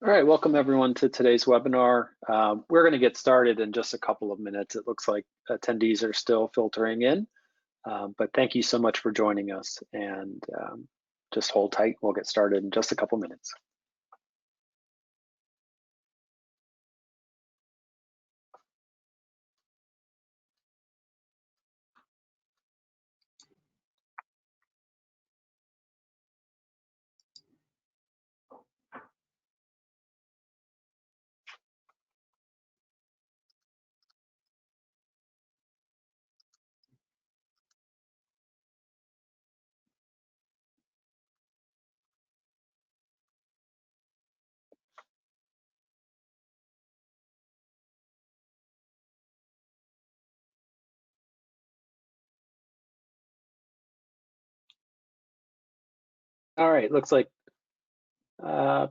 All right, welcome everyone to today's webinar. We're going to get started in just a couple of minutes. It looks like attendees are still filtering in, but thank you so much for joining us, and just hold tight. We'll get started in just a couple minutes. All right, looks like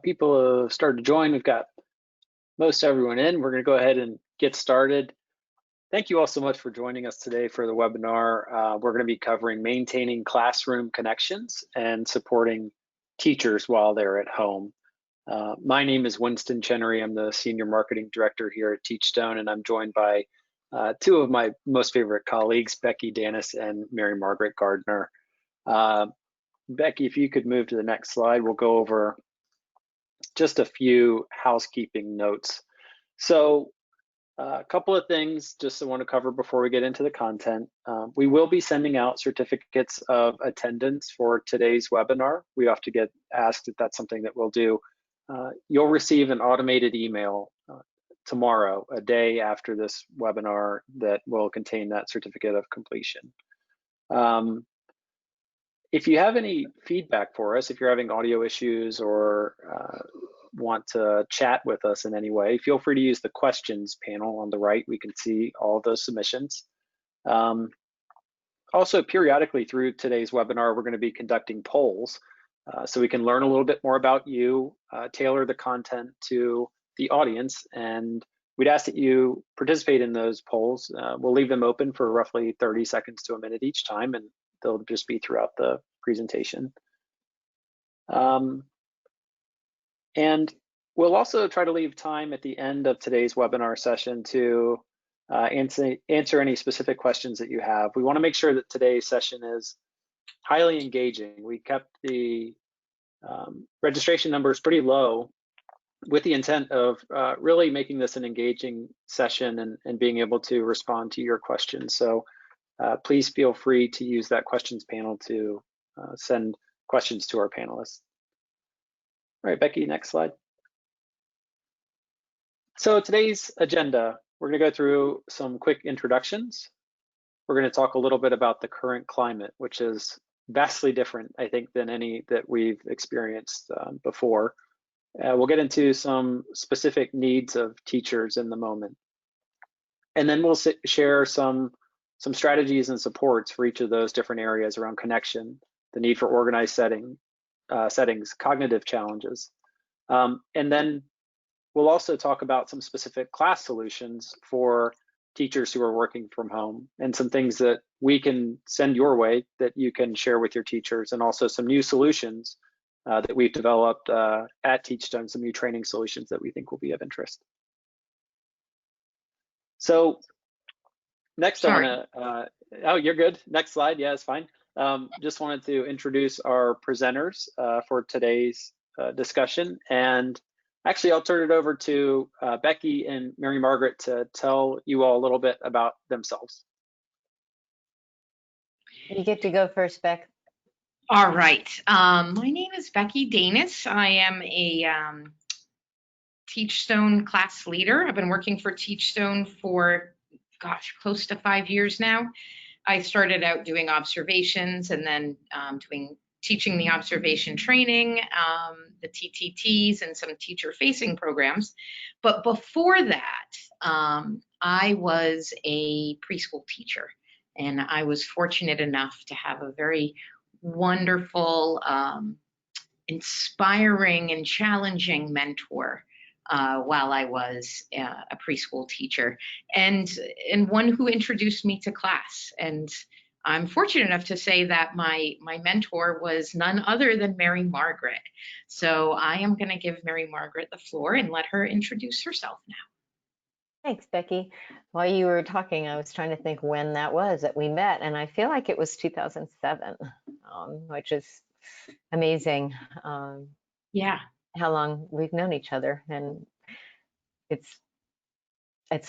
people have started to join. We've got most everyone in. We're going to go ahead and get started. Thank you all so much for joining us today for the webinar. We're going to be covering maintaining classroom connections and supporting teachers while they're at home. My name is Winston Chenery. I'm the Senior Marketing Director here at Teachstone, and I'm joined by two of my most favorite colleagues, Becky Danis and Margaret Gardner. Becky, if you could move to the next slide, we'll go over just a few housekeeping notes. So a couple of things just I want to cover before we get into the content. We will be sending out certificates of attendance for today's webinar. We often get asked if that's something that we'll do. You'll receive an automated email tomorrow, a day after this webinar, that will contain that certificate of completion. If you have any feedback for us, if you're having audio issues or want to chat with us in any way, feel free to use the questions panel on the right. We can see all of those submissions. Also, periodically through today's webinar, we're going to be conducting polls so we can learn a little bit more about you, tailor the content to the audience, and we'd ask that you participate in those polls. We'll leave them open for roughly 30 seconds to a minute each time, and they'll just be throughout the presentation. And we'll also try to leave time at the end of today's webinar session to answer any specific questions that you have. We want to make sure that today's session is highly engaging. We kept the registration numbers pretty low with the intent of really making this an engaging session and being able to respond to your questions. So please feel free to use that questions panel to send questions to our panelists. All right, Becky, next slide. So today's agenda, we're going to go through some quick introductions. We're going to talk a little bit about the current climate, which is vastly different, I think, than any that we've experienced before. We'll get into some specific needs of teachers in the moment. And then we'll share some strategies and supports for each of those different areas around connection, the need for organized settings, cognitive challenges. And then we'll also talk about some specific class solutions for teachers who are working from home, and some things that we can send your way that you can share with your teachers, and also some new solutions that we've developed at Teachstone, some new training solutions that we think will be of interest. So next, I want to, oh, you're good. Next slide. Yeah, it's fine. Just wanted to introduce our presenters for today's discussion. And actually, I'll turn it over to Becky and Margaret to tell you all a little bit about themselves. You get to go first, Beck. All right. My name is Becky Danis. I am a Teachstone class leader. I've been working for Teachstone for, gosh, close to 5 years now. I started out doing observations and then teaching the observation training, the TTTs, and some teacher-facing programs. But before that, I was a preschool teacher, and I was fortunate enough to have a very wonderful, inspiring, and challenging mentor while I was a preschool teacher, and one who introduced me to class. And I'm fortunate enough to say that my mentor was none other than Mary Margaret. So I am going to give Mary Margaret the floor and let her introduce herself now. Thanks, Becky. While you were talking, I was trying to think when that was that we met, and I feel like it was 2007, which is amazing. Yeah. How long we've known each other, and it's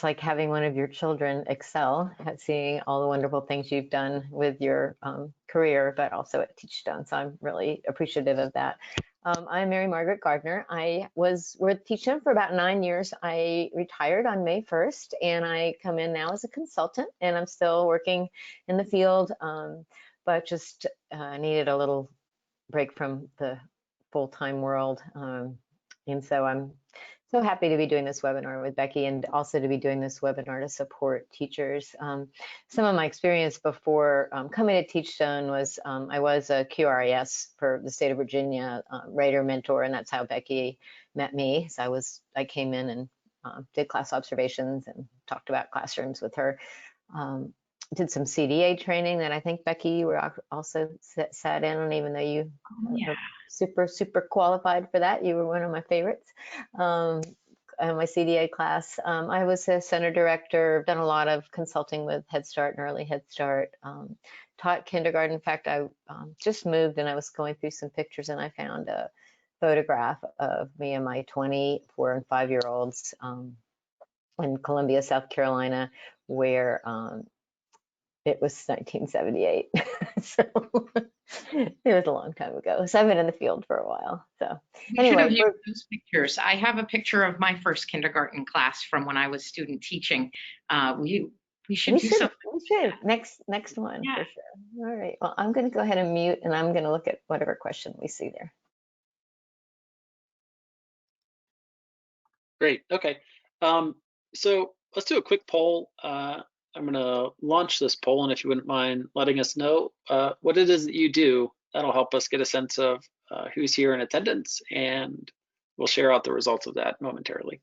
like having one of your children excel at seeing all the wonderful things you've done with your career, but also at Teachstone. So I'm really appreciative of that. I'm Mary Margaret Gardner. I was with Teachstone for about 9 years. I retired on May 1st, and I come in now as a consultant, and I'm still working in the field, but just needed a little break from the full-time world. And so I'm so happy to be doing this webinar with Becky, and also to be doing this webinar to support teachers. Some of my experience before coming to Teachstone was I was a QRIS for the state of Virginia, writer mentor, and that's how Becky met me. So I came in and did class observations and talked about classrooms with her. Did some CDA training that I think, Becky, you were also sat in on, even though you were super qualified for that. You were one of my favorites. My CDA class. I was a center director, done a lot of consulting with Head Start and Early Head Start, taught kindergarten. In fact, I just moved and I was going through some pictures and I found a photograph of me and my 24 and 5-year-olds in Columbia, South Carolina, where it was 1978. So it was a long time ago. So I've been in the field for a while. So anyway, should have used those pictures. I have a picture of my first kindergarten class from when I was student teaching. We should do something. We should. Next one, Yeah. for sure. All right. Well, I'm going to go ahead and mute, and I'm going to look at whatever question we see there. Great. Okay. So let's do a quick poll. I'm going to launch this poll, and if you wouldn't mind letting us know what it is that you do, that'll help us get a sense of who's here in attendance, and we'll share out the results of that momentarily.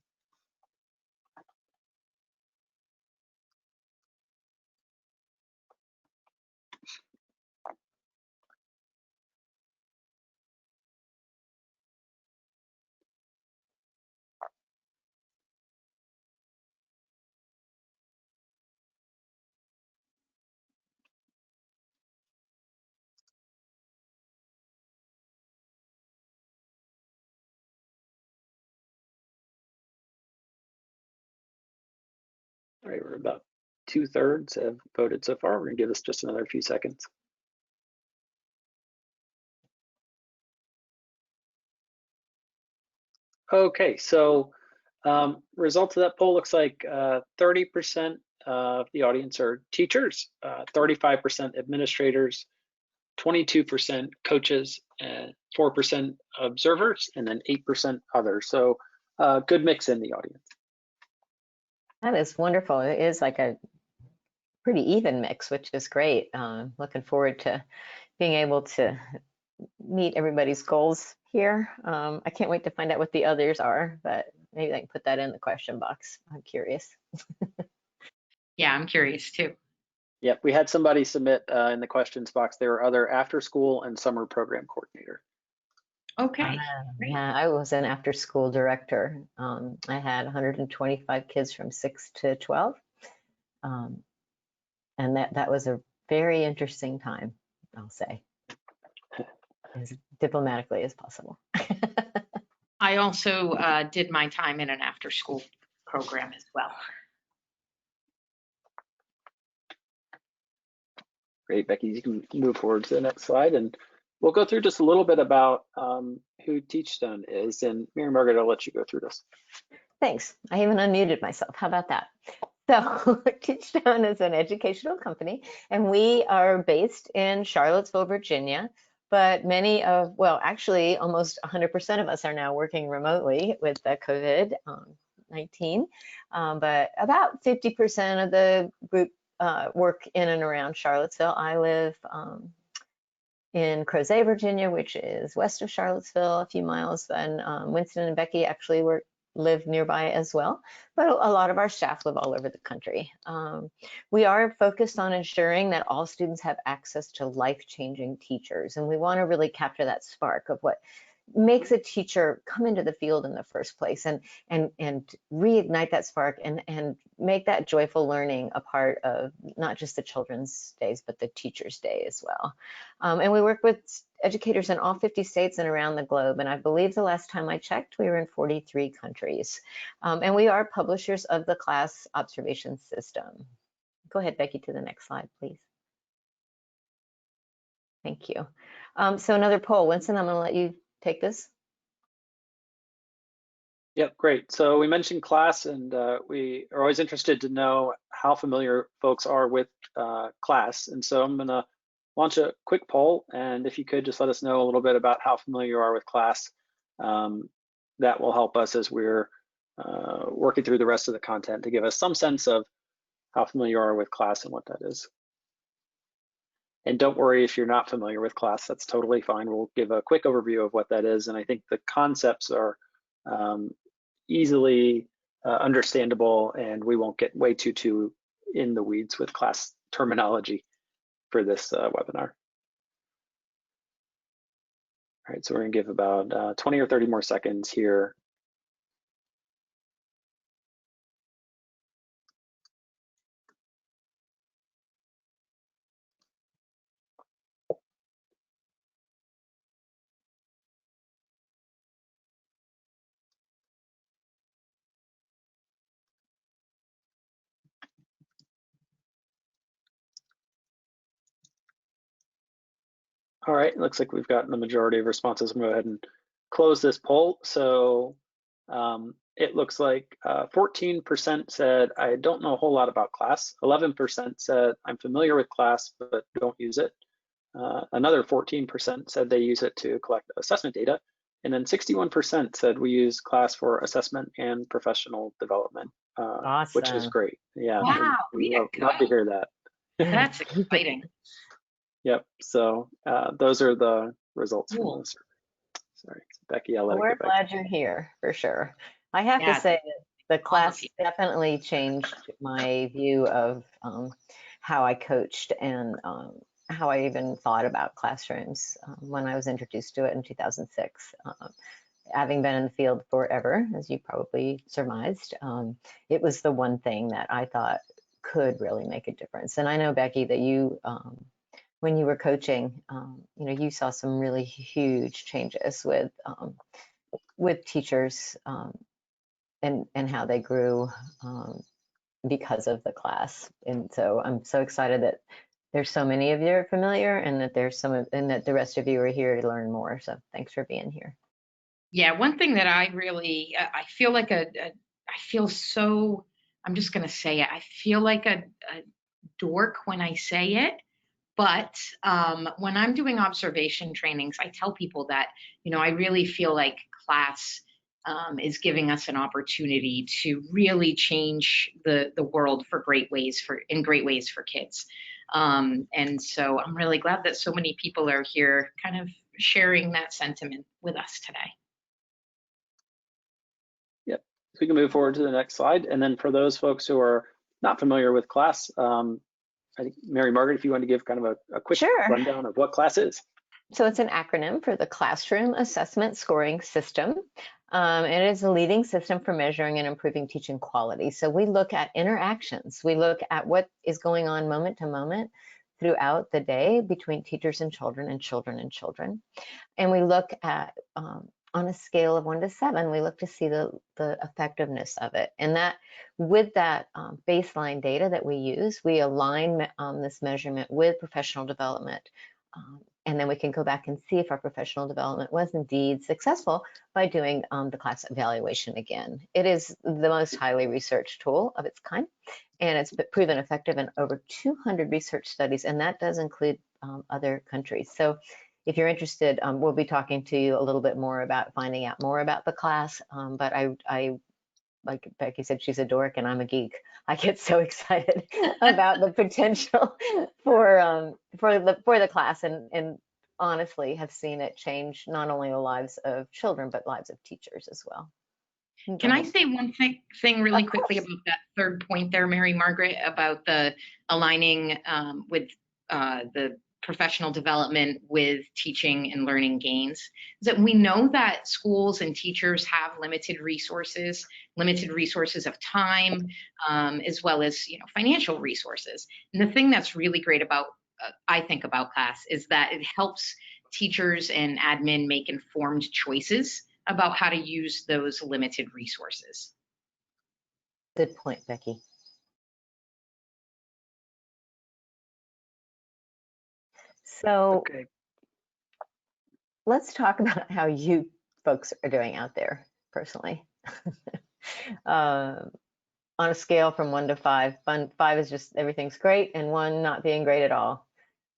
All right, we're about 2/3 have voted so far. We're going to give this just another few seconds. Okay, so results of that poll looks like 30% of the audience are teachers, 35% administrators, 22% coaches, and 4% observers, and then 8% others. So good mix in the audience. That is wonderful. It is like a pretty even mix, which is great. Looking forward to being able to meet everybody's goals here. I can't wait to find out what the others are, but maybe I can put that in the question box. I'm curious. Yeah, I'm curious too. Yep, we had somebody submit in the questions box. There were other after school and summer program coordinator. Okay. Yeah, I was an after school director. I had 125 kids from 6 to 12. And that was a very interesting time, I'll say, as diplomatically as possible. I also did my time in an after school program as well. Great, Becky, you can move forward to the next slide, and we'll go through just a little bit about who Teachstone is. And Mary Margaret, I'll let you go through this. Thanks. I even unmuted myself. How about that? So Teachstone is an educational company, and we are based in Charlottesville, Virginia. But actually almost 100% of us are now working remotely with the COVID-19. But about 50% of the group work in and around Charlottesville. I live in Crozet, Virginia, which is west of Charlottesville, a few miles. And Winston and Becky actually work live nearby as well, but a lot of our staff live all over the country. We are focused on ensuring that all students have access to life-changing teachers, and we want to really capture that spark of what makes a teacher come into the field in the first place, and reignite that spark, and make that joyful learning a part of not just the children's days, but the teacher's day as well. And we work with educators in all 50 states and around the globe. And I believe the last time I checked, we were in 43 countries. And we are publishers of the class observation system. Go ahead, Becky, to the next slide, please. Thank you. So another poll. Winston, I'm going to let you take this. Yep, great. So we mentioned class, and we are always interested to know how familiar folks are with class. And so I'm going to launch a quick poll, and if you could just let us know a little bit about how familiar you are with class, that will help us as we're working through the rest of the content to give us some sense of how familiar you are with class and what that is. And don't worry if you're not familiar with class, that's totally fine. We'll give a quick overview of what that is, and I think the concepts are easily understandable, and we won't get way too in the weeds with class terminology for this webinar. All right, so we're gonna give about 20 or 30 more seconds here. All right, looks like we've gotten the majority of responses. I'm gonna go ahead and close this poll. So it looks like 14% said, I don't know a whole lot about class. 11% said, I'm familiar with class, but don't use it. Another 14% said they use it to collect assessment data. And then 61% said we use class for assessment and professional development, Awesome. which is great. Yeah, Wow, we love to hear that. That's exciting. Yep, so those are the results Cool. from this. Sorry, Becky, I'll let it We're get back. glad you're here, for sure. I have to say that the class definitely changed my view of how I coached and how I even thought about classrooms when I was introduced to it in 2006. Having been in the field forever, as you probably surmised, it was the one thing that I thought could really make a difference. And I know, Becky, that you, when you were coaching, you know, you saw some really huge changes with teachers and how they grew because of the class. And so I'm so excited that there's so many of you are familiar, and that there's and that the rest of you are here to learn more. So thanks for being here. Yeah, one thing that I really, I feel like I feel so, I'm just going to say it, I feel like a dork when I say it, but when I'm doing observation trainings, I tell people that, you know, I really feel like class is giving us an opportunity to really change the world for in great ways for kids. And so I'm really glad that so many people are here kind of sharing that sentiment with us today. Yep, so we can move forward to the next slide. And then for those folks who are not familiar with class, I think Mary Margaret, if you want to give kind of a quick rundown of what class is. So it's an acronym for the Classroom Assessment Scoring System. It is a leading system for measuring and improving teaching quality. So we look at interactions. We look at what is going on moment to moment throughout the day between teachers and children and children and children. And we look at, on a scale of 1 to 7, we look to see the effectiveness of it. And that, with that baseline data that we use, we align this measurement with professional development. And then we can go back and see if our professional development was indeed successful by doing the class evaluation again. It is the most highly researched tool of its kind, and it's been proven effective in over 200 research studies, and that does include other countries. So if you're interested, we'll be talking to you a little bit more about finding out more about the class. But I, like Becky said, she's a dork and I'm a geek. I get so excited about the potential for the class, and honestly have seen it change not only the lives of children, but lives of teachers as well. Can I say one thing really quickly about that third point there, Mary Margaret, about the aligning with the professional development with teaching and learning gains? Is that we know that schools and teachers have limited resources of time, as well as financial resources. And the thing that's really great about I think about class is that it helps teachers and admin make informed choices about how to use those limited resources. Good point, Becky. So Okay. let's talk about how you folks are doing out there personally. On a scale from 1 to 5, 5 is just everything's great and 1 not being great at all.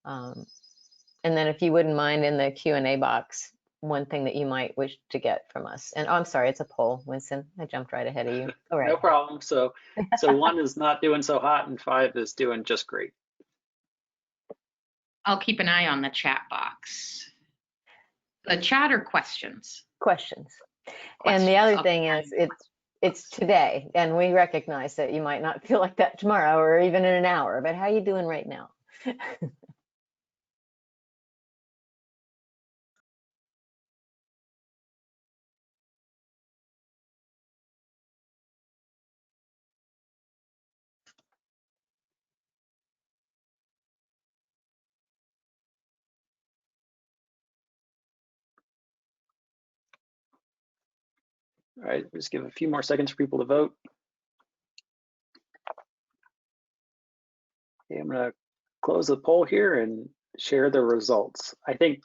And then if you wouldn't mind in the Q&A box, one thing that you might wish to get from us. And I'm sorry, it's a poll, Winston. I jumped right ahead of you. All right. No problem. So 1 is not doing so hot and 5 is doing just great. I'll keep an eye on the chat box. The chat or questions? Questions. And the other thing is it's today, and we recognize that you might not feel like that tomorrow or even in an hour, but how are you doing right now? All right, just give a few more seconds for people to vote. Okay, I'm going to close the poll here and share the results. I think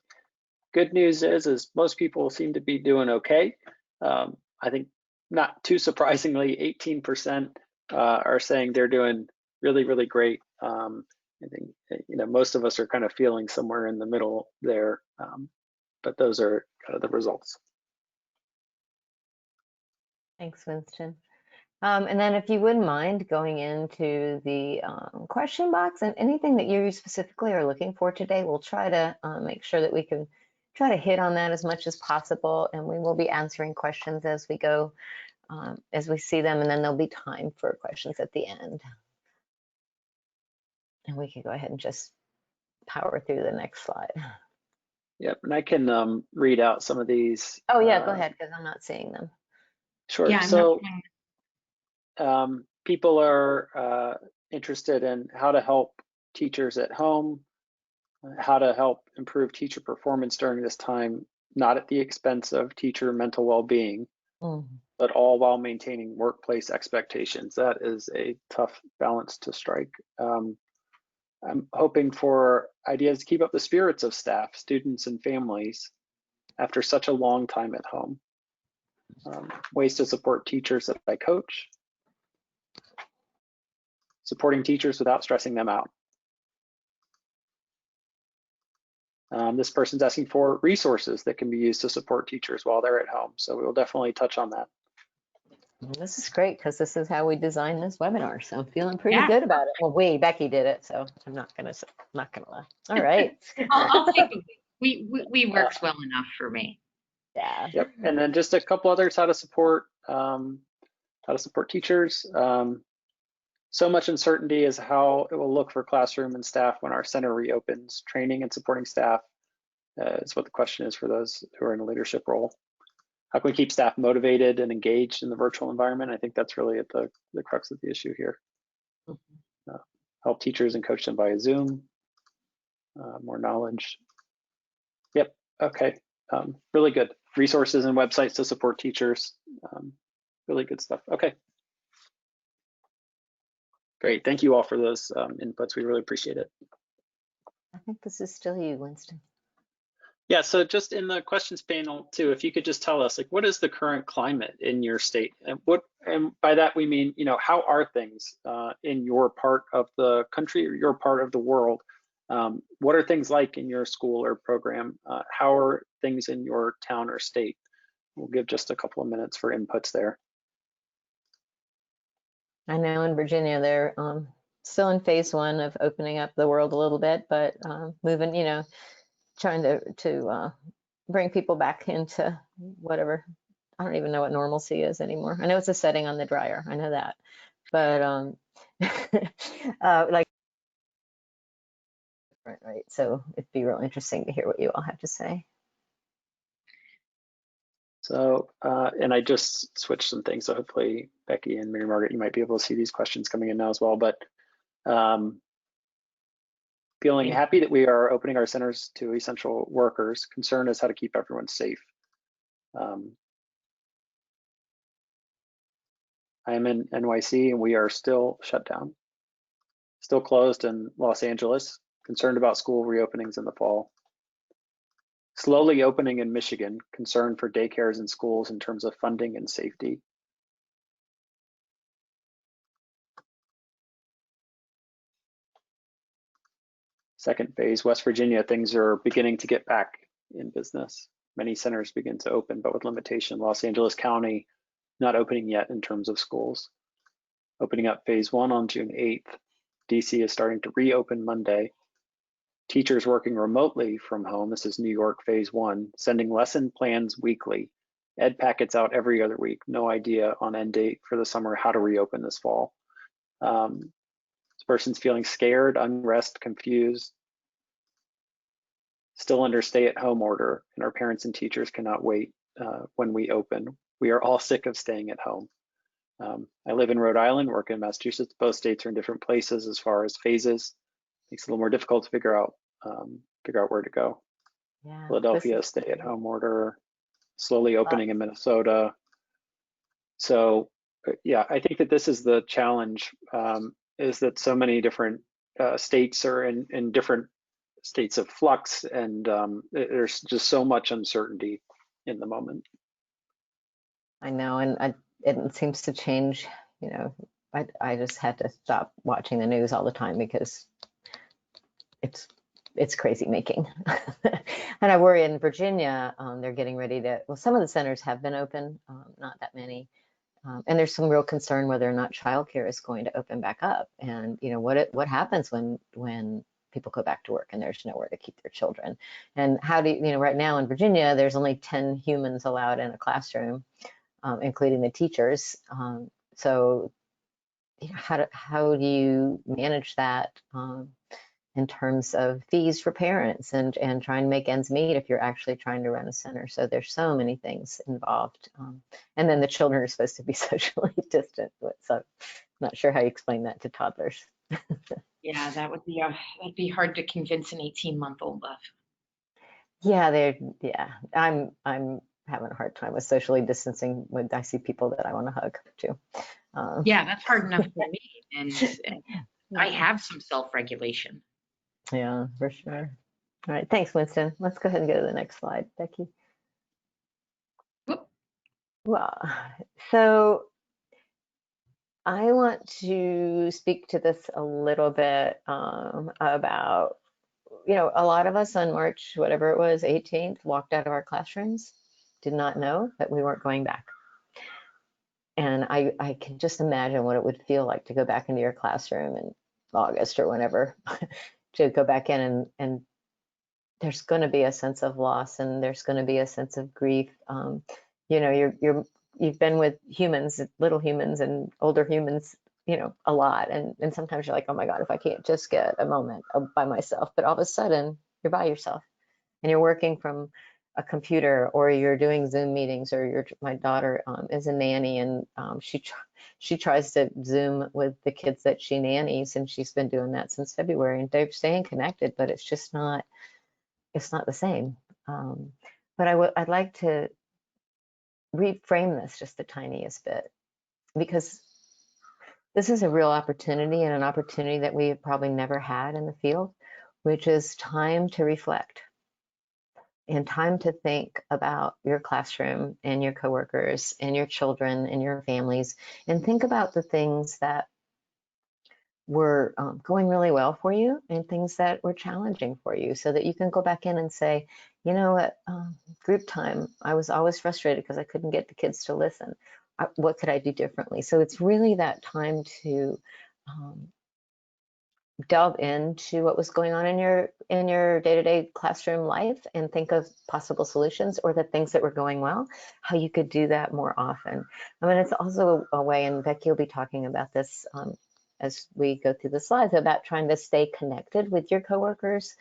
good news is most people seem to be doing okay. I think not too surprisingly, 18% are saying they're doing really, really great. I think most of us are kind of feeling somewhere in the middle there, but those are kind of the results. Thanks, Winston. And then if you wouldn't mind going into the question box and anything that you specifically are looking for today, we'll try to make sure that we can try to hit on that as much as possible. And we will be answering questions as we go, as we see them, and then there'll be time for questions at the end. And we can go ahead and just power through the next slide. Yep, and I can read out some of these. Oh yeah, go ahead, because I'm not seeing them. Sure. Yeah, so people are interested in how to help teachers at home, how to help improve teacher performance during this time, not at the expense of teacher mental well-being, but all while maintaining workplace expectations. That is a tough balance to strike. I'm hoping for ideas to keep up the spirits of staff, students, and families after such a long time at home. Ways to support teachers that I coach, supporting teachers without stressing them out. This person's asking for resources that can be used to support teachers while they're at home. So we will definitely touch on that. This is great because this is how we designed this webinar. So I'm feeling pretty good about it. Well, Becky did it, so I'm not gonna lie. All right. I'll take it. We works well enough for me. Yeah. Yep. And then just a couple others, how to support teachers. So much uncertainty is how it will look for classroom and staff when our center reopens. Training and supporting staff is what the question is for those who are in a leadership role. How can we keep staff motivated and engaged in the virtual environment? I think that's really at the crux of the issue here. Help teachers and coach them via Zoom. More knowledge. Yep. Okay. Really good. Resources and websites to support teachers. Really good stuff. Okay. Great. Thank you all for those inputs. We really appreciate it. I think this is still you, Winston. Yeah, so just in the questions panel too, if you could just tell us, like, what is the current climate in your state? And by that we mean, how are things in your part of the country or your part of the world? What are things like in your school or program? How are things in your town or state? We'll give just a couple of minutes for inputs there. I know in Virginia, they're still in phase 1 of opening up the world a little bit, but moving, trying to bring people back into whatever I don't even know what normalcy is anymore. I know it's a setting on the dryer. I know that, but like, right. So it'd be real interesting to hear what you all have to say. So, and I just switched some things, so hopefully Becky and Mary Margaret, you might be able to see these questions coming in now as well, but feeling happy that we are opening our centers to essential workers. Concern is how to keep everyone safe. I am in NYC and we are still shut down, still closed in Los Angeles, concerned about school reopenings in the fall. Slowly opening in Michigan, concern for daycares and schools in terms of funding and safety. Second phase, West Virginia, things are beginning to get back in business. Many centers begin to open, but with limitation. Los Angeles County not opening yet in terms of schools. Opening up phase 1 on June 8th. DC is starting to reopen Monday. Teachers working remotely from home. This is New York phase 1, sending lesson plans weekly. Ed packets out every other week. No idea on end date for the summer how to reopen this fall. This person's feeling scared, unrest, confused, still under stay-at-home order, and our parents and teachers cannot wait when we open. We are all sick of staying at home. I live in Rhode Island, work in Massachusetts. Both states are in different places as far as phases. Makes it a little more difficult to figure out where to go. Yeah, Philadelphia, stay-at-home order, slowly opening in Minnesota. So yeah, I think that this is the challenge, is that so many different states are in different states of flux, and there's just so much uncertainty in the moment. I know, and it seems to change. You know, I just had to stop watching the news all the time because it's crazy making. And I worry in Virginia, they're getting ready to, well, some of the centers have been open, not that many. And there's some real concern whether or not childcare is going to open back up. And, you know, what happens when people go back to work and there's nowhere to keep their children? And how do you, you know, right now in Virginia, there's only 10 humans allowed in a classroom, including the teachers. So you know, how do you manage that in terms of fees for parents and trying to make ends meet if you're actually trying to run a center? So there's so many things involved. And then the children are supposed to be socially distant. So I'm not sure how you explain that to toddlers. Yeah, that'd be hard to convince an 18-month-old of. Yeah, I'm having a hard time with socially distancing when I see people that I want to hug too. Yeah, that's hard enough for me. And I have some self-regulation. Yeah, for sure. All right, thanks, Winston. Let's go ahead and go to the next slide, Becky. Whoop. Well, so I want to speak to this a little bit about, you know, a lot of us on March, whatever it was, 18th, walked out of our classrooms, did not know that we weren't going back. And I can just imagine what it would feel like to go back into your classroom in August or whenever, to go back in and there's going to be a sense of loss and there's going to be a sense of grief. You know, you've been with humans, little humans and older humans, you know, a lot. And sometimes you're like, oh my God, if I can't just get a moment by myself, but all of a sudden you're by yourself and you're working from a computer or you're doing Zoom meetings, or my daughter is a nanny and she tries to Zoom with the kids that she nannies, and she's been doing that since February, and they're staying connected, but it's just not, it's not the same. But I'd like to reframe this just the tiniest bit, because this is a real opportunity, and an opportunity that we have probably never had in the field, which is time to reflect and time to think about your classroom and your coworkers and your children and your families, and think about the things that were going really well for you and things that were challenging for you, so that you can go back in and say, you know, at group time, I was always frustrated because I couldn't get the kids to listen. What could I do differently? So it's really that time to delve into what was going on in your day-to-day classroom life and think of possible solutions, or the things that were going well, how you could do that more often. I mean, it's also a way, and Becky will be talking about this as we go through the slides, about trying to stay connected with your coworkers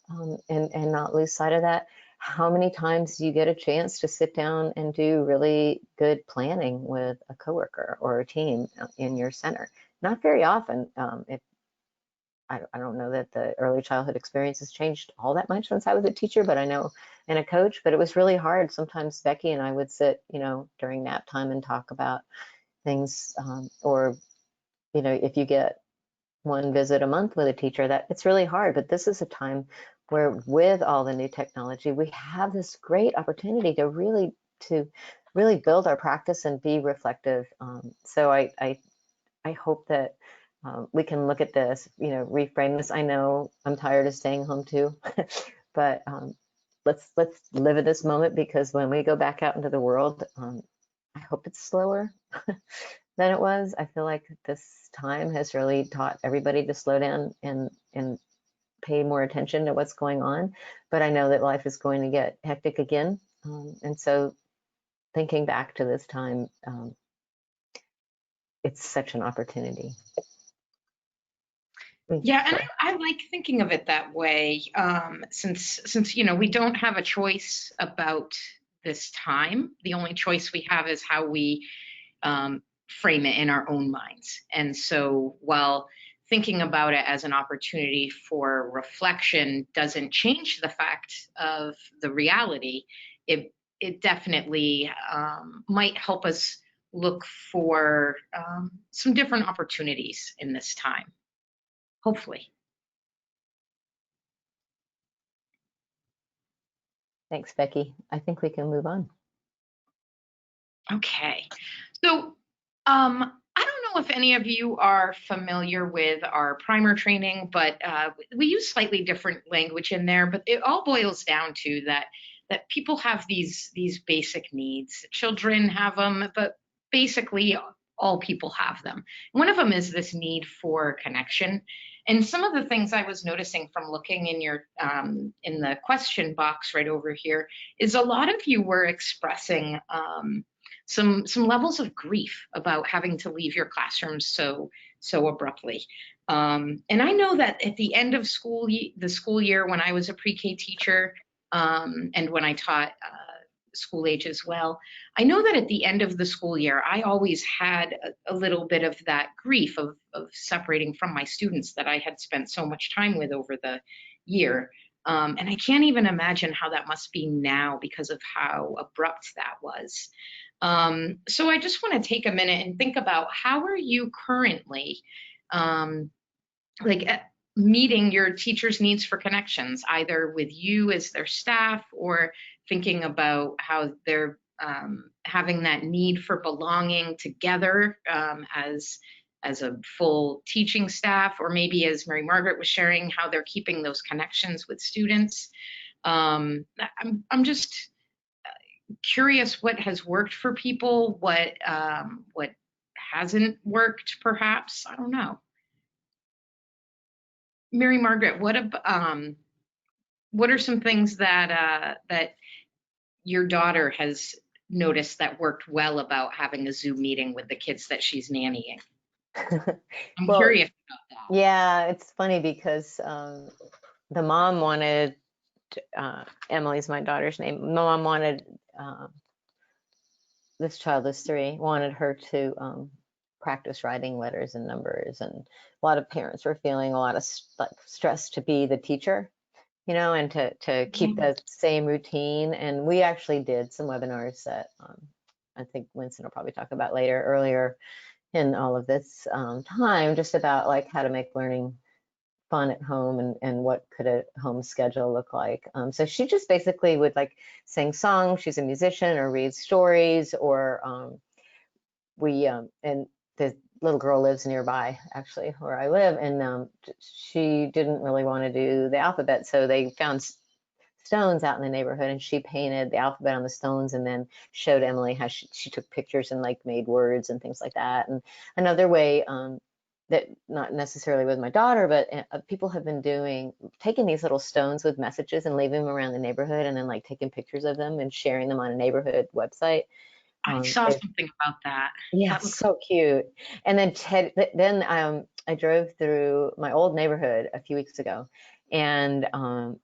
and not lose sight of that. How many times do you get a chance to sit down and do really good planning with a coworker or a team in your center? Not very often. I don't know that the early childhood experience has changed all that much since I was a teacher, but I know, and a coach, but it was really hard. Sometimes Becky and I would sit, during nap time and talk about things, or, if you get one visit a month with a teacher, that it's really hard. But this is a time where, with all the new technology, we have this great opportunity to really build our practice and be reflective. So I hope that we can look at this, reframe this. I know I'm tired of staying home too, but let's live at this moment, because when we go back out into the world, I hope it's slower than it was. I feel like this time has really taught everybody to slow down and pay more attention to what's going on. But I know that life is going to get hectic again, and so thinking back to this time, it's such an opportunity. Yeah, and I like thinking of it that way, since we don't have a choice about this time. The only choice we have is how we frame it in our own minds. And so while thinking about it as an opportunity for reflection doesn't change the fact of the reality, it definitely might help us look for some different opportunities in this time. Hopefully. Thanks, Becky. I think we can move on. Okay. So I don't know if any of you are familiar with our primer training, but we use slightly different language in there, but it all boils down to that people have these basic needs. Children have them, but basically all people have them. One of them is this need for connection. And some of the things I was noticing from looking in your in the question box right over here is a lot of you were expressing some levels of grief about having to leave your classrooms so abruptly. And I know that at the end of the school year, when I was a pre-K teacher, and when I taught school age as well, I know that at the end of the school year, I always had a little bit of that grief of separating from my students that I had spent so much time with over the year. And I can't even imagine how that must be now because of how abrupt that was. So I just want to take a minute and think about, how are you currently meeting your teachers' needs for connections, either with you as their staff, or thinking about how they're having that need for belonging together as a full teaching staff, or maybe, as Mary Margaret was sharing, how they're keeping those connections with students. I'm just curious what has worked for people, what hasn't worked, perhaps. I don't know. Mary Margaret, what are some things that your daughter has noticed that worked well about having a Zoom meeting with the kids that she's nannying? I'm curious about that. Yeah, it's funny because the mom wanted, Emily's my daughter's name, mom wanted, this child is 3, wanted her to practice writing letters and numbers, and a lot of parents were feeling a lot of stress to be the teacher, and to keep the same routine. And we actually did some webinars that I think Winston will probably talk about earlier in all of this time, just about like how to make learning fun at home, and what could a home schedule look like. So she just basically would sing songs. She's a musician, or read stories, or and the little girl lives nearby, actually, where I live, and she didn't really want to do the alphabet, so they found stones out in the neighborhood, and she painted the alphabet on the stones and then showed Emily how she took pictures and made words and things like that. And another way that not necessarily with my daughter, but people have been taking these little stones with messages and leaving them around the neighborhood, and then like taking pictures of them and sharing them on a neighborhood website. I saw something about that. Yeah, That looks so cute. And then I drove through my old neighborhood a few weeks ago, and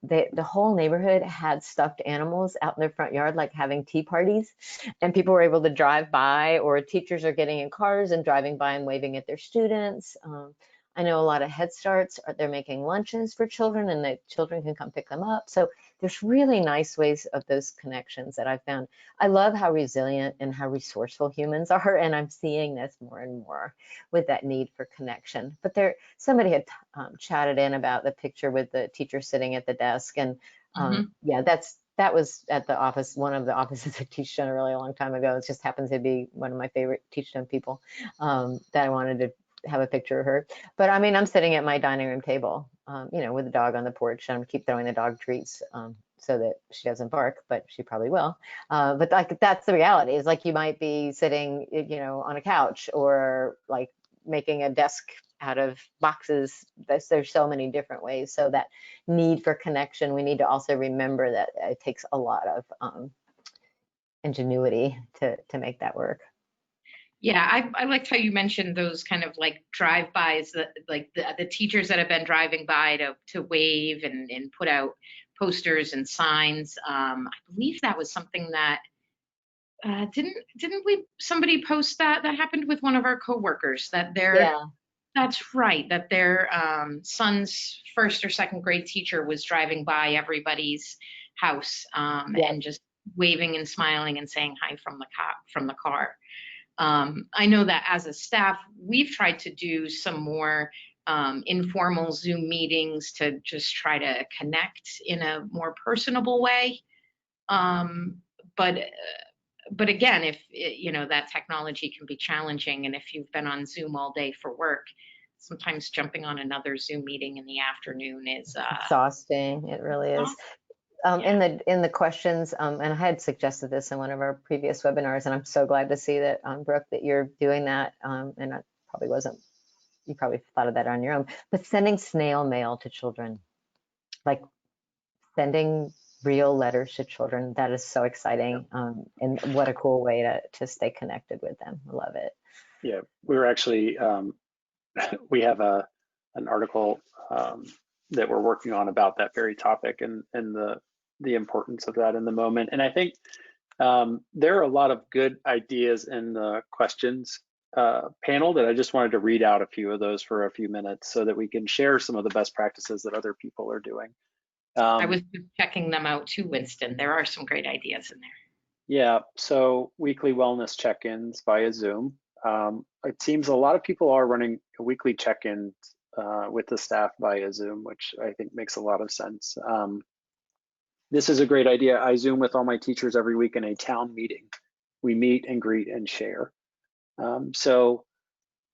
the whole neighborhood had stuffed animals out in their front yard, like having tea parties, and people were able to drive by, or teachers are getting in cars and driving by and waving at their students. I know a lot of Head Starts they're making lunches for children, and the children can come pick them up. So there's really nice ways of those connections that I've found. I love how resilient and how resourceful humans are, and I'm seeing this more and more with that need for connection. But somebody had chatted in about the picture with the teacher sitting at the desk, and yeah, that was at the office, one of the offices at Teachstone a really long time ago. It just happens to be one of my favorite Teachstone people that I wanted to have a picture of her. But I mean, I'm sitting at my dining room table, with the dog on the porch, and I keep throwing the dog treats so that she doesn't bark, but she probably will. But like, that's the reality, is like you might be sitting, on a couch, or like making a desk out of boxes. There's so many different ways. So that need for connection, we need to also remember that it takes a lot of ingenuity to make that work. Yeah, I liked how you mentioned those kind of like drive-bys, like the teachers that have been driving by to wave and put out posters and signs. I believe that was something that didn't somebody post that happened with one of our coworkers, that Yeah. that's right, that their son's first or second grade teacher was driving by everybody's house Yeah. and just waving and smiling and saying hi from the car. I know that as a staff, we've tried to do some more informal Zoom meetings to just try to connect in a more personable way. But again, if that technology can be challenging, and if you've been on Zoom all day for work, sometimes jumping on another Zoom meeting in the afternoon is Exhausting. It really is. In the questions, and I had suggested this in one of our previous webinars, and I'm so glad to see that, Brooke, that you're doing that. And I probably wasn't, you probably thought of that on your own, but sending snail mail to children, like sending real letters to children, that is so exciting. And what a cool way to stay connected with them. I love it. Yeah, we were actually, we have an article that we're working on about that very topic, and the importance of that in the moment. And I think there are a lot of good ideas in the questions panel that I just wanted to read out a few of those for a few minutes so that we can share some of the best practices that other people are doing. I was just checking them out too, Winston. There are some great ideas in there. Yeah, so weekly wellness check-ins via Zoom. It seems a lot of people are running weekly check-ins with the staff via Zoom, which I think makes a lot of sense. This is a great idea. I Zoom with all my teachers every week in a town meeting. We meet and greet and share. So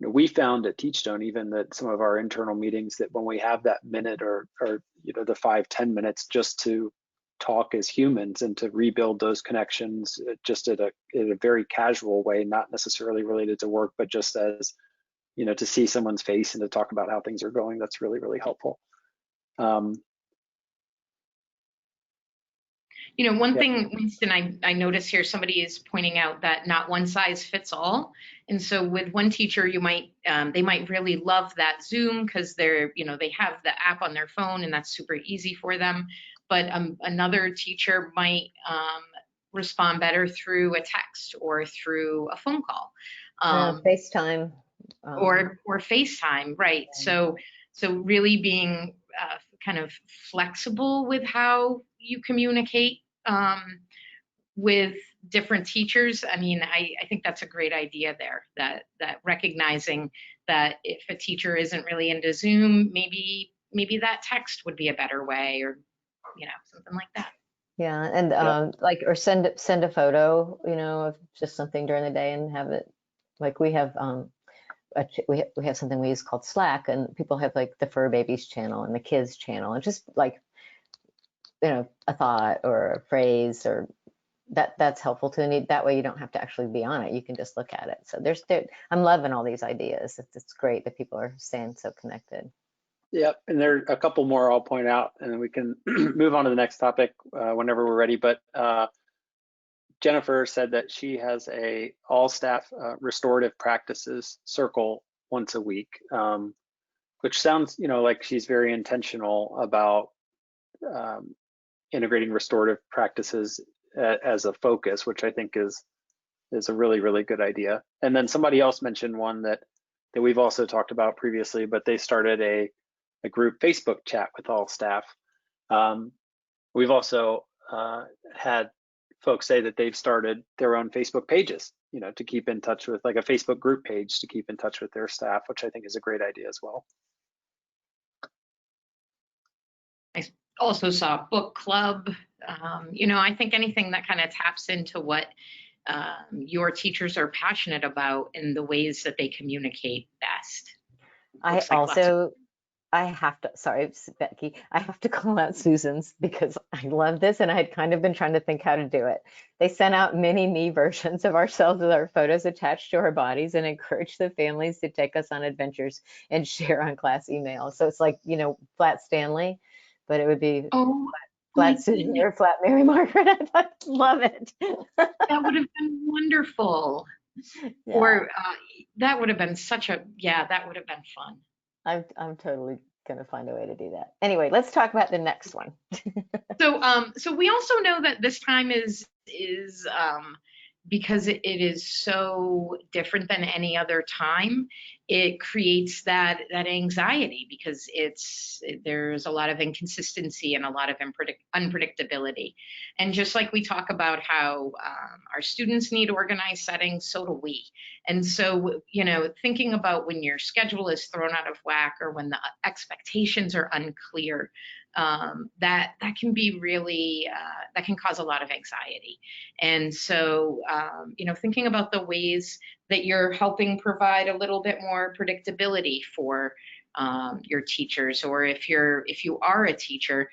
we found at Teachstone even that some of our internal meetings, that when we have that minute or the 5-10 minutes just to talk as humans and to rebuild those connections just in a very casual way, not necessarily related to work, but just as, to see someone's face and to talk about how things are going, that's really, really helpful. One thing, Winston, I notice here, somebody is pointing out that not one size fits all. And so with one teacher, they might really love that Zoom because they have the app on their phone and that's super easy for them. But another teacher might respond better through a text or through a phone call. FaceTime. Or FaceTime, right. So really being kind of flexible with how you communicate with different teachers. I mean, I think that's a great idea there, that recognizing that if a teacher isn't really into Zoom, maybe that text would be a better way, or something like that. Yeah, and or send a photo, of just something during the day and have it, like we have we have something we use called Slack, and people have like the Fur Babies channel and the kids channel, and just like a thought or a phrase or that's helpful to need. That way you don't have to actually be on it. You can just look at it. So I'm loving all these ideas. It's great that people are staying so connected. Yep, and there are a couple more I'll point out, and then we can move on to the next topic whenever we're ready. But Jennifer said that she has a all staff restorative practices circle once a week, which sounds, like she's very intentional about integrating restorative practices as a focus, which I think is a really, really good idea. And then somebody else mentioned one that we've also talked about previously, but they started a group Facebook chat with all staff. We've also had folks say that they've started their own Facebook pages, to keep in touch with, like a Facebook group page to keep in touch with their staff, which I think is a great idea as well. I also saw book club. I think anything that kind of taps into what your teachers are passionate about and the ways that they communicate best. I have to, sorry, Becky, I have to call out Susan's because I love this and I had kind of been trying to think how to do it. They sent out mini me versions of ourselves with our photos attached to our bodies and encourage the families to take us on adventures and share on class emails. So it's like, flat Stanley, but it would be flat Susan or flat Mary Margaret. I love it. That would have been wonderful. Yeah. Or that would have been that would have been fun. I'm totally gonna find a way to do that. Anyway, let's talk about the next one. So we also know that this time is because it is so different than any other time, it creates that anxiety because there's a lot of inconsistency and a lot of unpredictability. And just like we talk about how our students need organized settings, so do we. And so, thinking about when your schedule is thrown out of whack or when the expectations are unclear, that can be really, that can cause a lot of anxiety. And so, thinking about the ways that you're helping provide a little bit more predictability for your teachers, or if you are a teacher,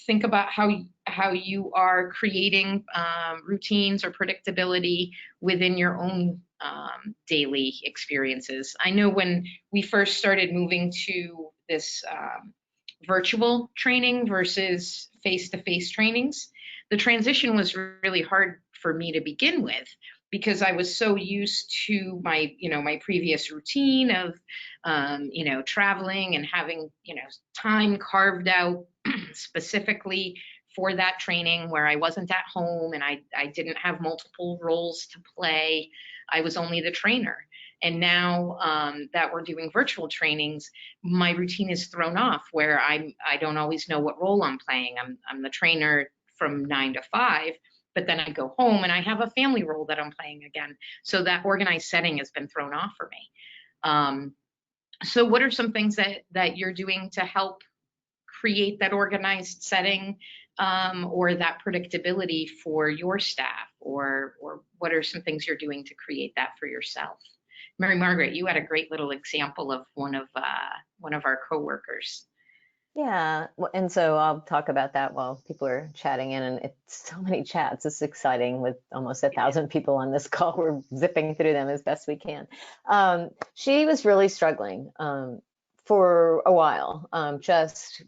think about how you are creating routines or predictability within your own daily experiences. I know when we first started moving to this virtual training versus face-to-face trainings, the transition was really hard for me to begin with because I was so used to my previous routine of, traveling and having, time carved out specifically for that training where I wasn't at home and I didn't have multiple roles to play. I was only the trainer. And now that we're doing virtual trainings, my routine is thrown off where I don't always know what role I'm playing. I'm the trainer from 9 to 5, but then I go home and I have a family role that I'm playing again. So that organized setting has been thrown off for me. So what are some things that you're doing to help create that organized setting or that predictability for your staff, or what are some things you're doing to create that for yourself? Mary Margaret, you had a great little example of one of our coworkers. Yeah, and so I'll talk about that while people are chatting in, and it's so many chats. It's exciting with almost 1,000 people on this call. We're zipping through them as best we can. She was really struggling for a while, just,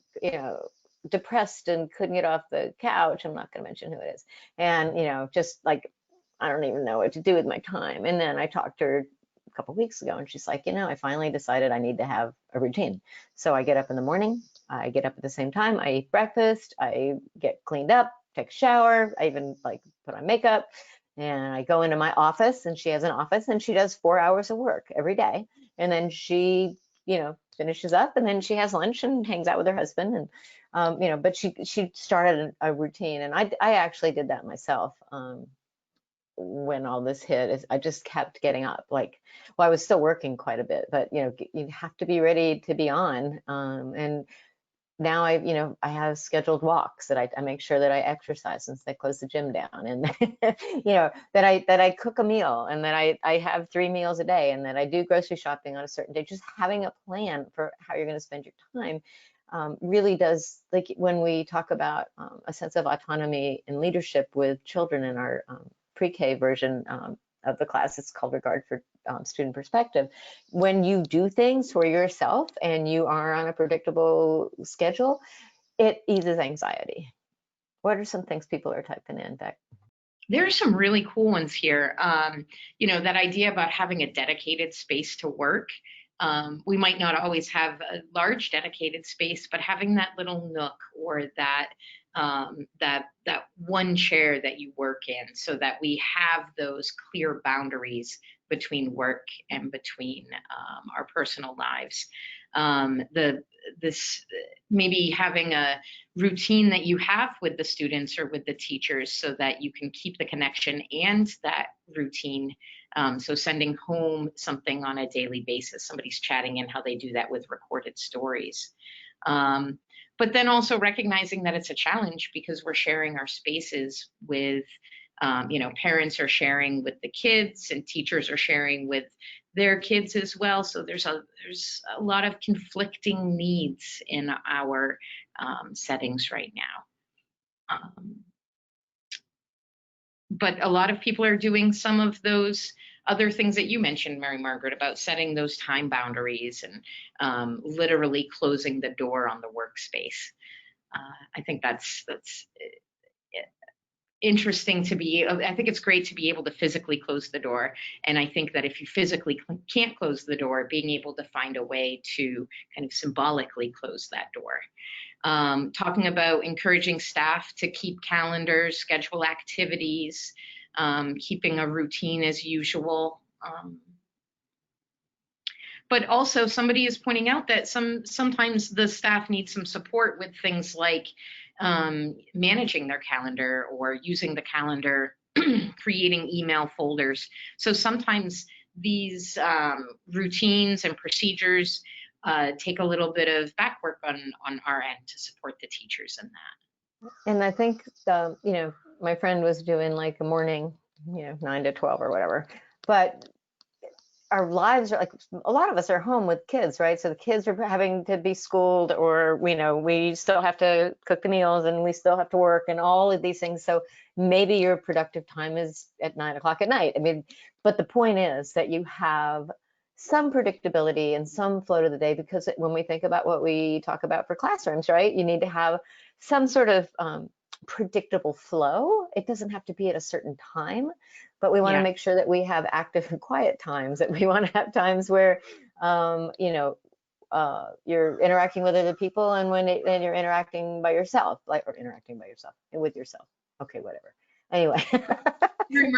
depressed and couldn't get off the couch. I'm not going to mention who it is. And, just like, I don't even know what to do with my time. And then I talked to her a couple of weeks ago and she's like, I finally decided I need to have a routine. So I get up in the morning, I get up at the same time, I eat breakfast, I get cleaned up, take a shower, I even put on makeup, and I go into my office, and she has an office and she does 4 hours of work every day. And then she, finishes up, and then she has lunch and hangs out with her husband. And, but she started a routine, and I actually did that myself. When all this hit, I just kept getting up. I was still working quite a bit, but you have to be ready to be on. And now I have scheduled walks that I make sure that I exercise since they closed the gym down, and that I cook a meal, and that I have 3 meals a day, and that I do grocery shopping on a certain day. Just having a plan for how you're going to spend your time really does, like when we talk about a sense of autonomy and leadership with children in our pre-K version of the class, it's called Regard for Student Perspective. When you do things for yourself and you are on a predictable schedule, it eases anxiety. What are some things people are typing in, Beck? There are some really cool ones here. That idea about having a dedicated space to work. We might not always have a large dedicated space, but having that little nook or that one chair that you work in, so that we have those clear boundaries between work and between our personal lives. This maybe having a routine that you have with the students or with the teachers so that you can keep the connection and that routine. So sending home something on a daily basis, somebody's chatting in, how they do that with recorded stories. But then also recognizing that it's a challenge because we're sharing our spaces with, parents are sharing with the kids and teachers are sharing with their kids as well. So there's a lot of conflicting needs in our settings right now. But a lot of people are doing some of those other things that you mentioned, Mary Margaret, about setting those time boundaries and literally closing the door on the workspace. I think that's interesting to be, I think it's great to be able to physically close the door. And I think that if you physically can't close the door, being able to find a way to kind of symbolically close that door. Talking about encouraging staff to keep calendars, schedule activities, keeping a routine as usual. But also somebody is pointing out that sometimes the staff needs some support with things like managing their calendar or using the calendar, creating email folders. So sometimes these routines and procedures take a little bit of back work on our end to support the teachers in that. And I think, my friend was doing like a morning, 9 to 12 or whatever, but our lives are like, a lot of us are home with kids, right? So the kids are having to be schooled, or, we still have to cook the meals and we still have to work and all of these things. So maybe your productive time is at 9 o'clock at night. I mean, but the point is that you have some predictability and some flow to the day, because when we think about what we talk about for classrooms, right, you need to have some sort of predictable flow. It doesn't have to be at a certain time, but we want to make sure that we have active and quiet times, that we want to have times where, you're interacting with other people, and when you're interacting by yourself, and with yourself. Okay, whatever. Anyway. There's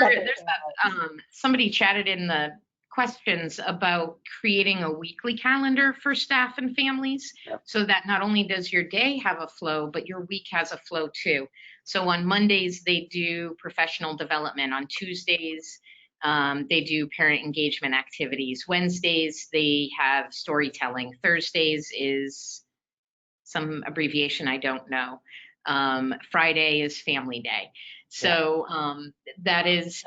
somebody chatted in the questions about creating a weekly calendar for staff and families, so that not only does your day have a flow, but your week has a flow too. So on Mondays, they do professional development. On Tuesdays, they do parent engagement activities. Wednesdays, they have storytelling. Thursdays is some abbreviation I don't know. Friday is family day. So that is,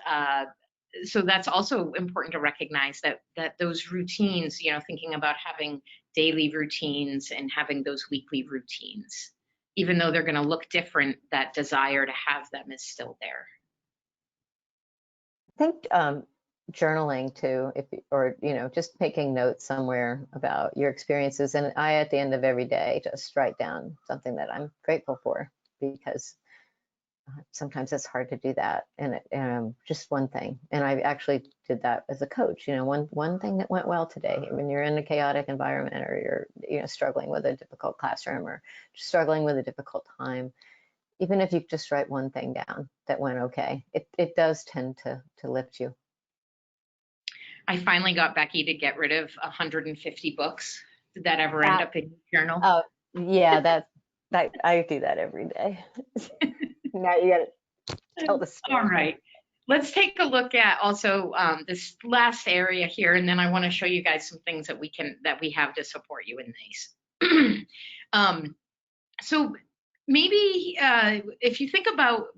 so that's also important to recognize that those routines, thinking about having daily routines and having those weekly routines, even though they're going to look different, that desire to have them is still there. I think journaling too, or just making notes somewhere about your experiences. And I, at the end of every day, just write down something that I'm grateful for, because sometimes it's hard to do that, and just one thing. And I actually did that as a coach. One thing that went well today. When you're in a chaotic environment, or you're struggling with a difficult classroom, or struggling with a difficult time, even if you just write one thing down that went okay, it does tend to lift you. I finally got Becky to get rid of 150 books. Did that ever end up in your journal? Oh, yeah, that I do that every day. Now you got to tell the story. All right. Let's take a look at also this last area here, and then I want to show you guys some things that we have to support you in these. So maybe if you think about,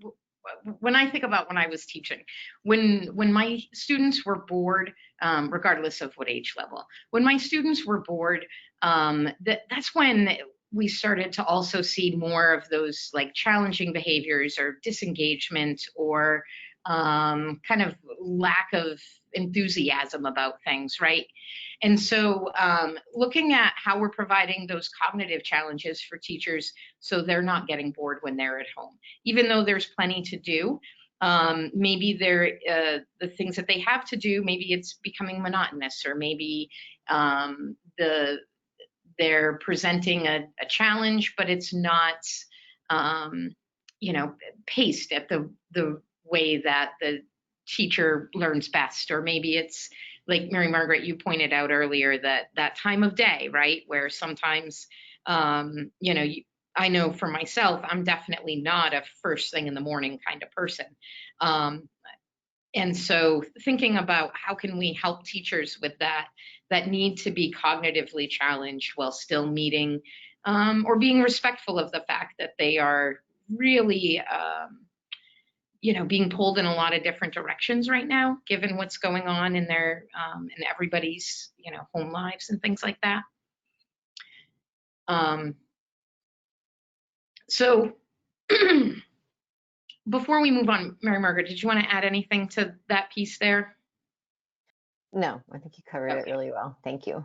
when I think about when I was teaching, when my students were bored, regardless of what age level, when my students were bored, that's when we started to also see more of those like challenging behaviors or disengagement or kind of lack of enthusiasm about things, right? And so looking at how we're providing those cognitive challenges for teachers so they're not getting bored when they're at home, even though there's plenty to do. Maybe the things that they have to do, maybe it's becoming monotonous, or maybe they're presenting a challenge, but it's not, paced at the way that the teacher learns best. Or maybe it's like Mary Margaret, you pointed out earlier, that time of day, right? Where sometimes, I know for myself, I'm definitely not a first thing in the morning kind of person. And so thinking about how can we help teachers with that need to be cognitively challenged while still meeting or being respectful of the fact that they are really, being pulled in a lot of different directions right now, given what's going on in their in everybody's, home lives and things like that. So before we move on, Mary Margaret, did you want to add anything to that piece there? No, I think you covered it really well. Thank you.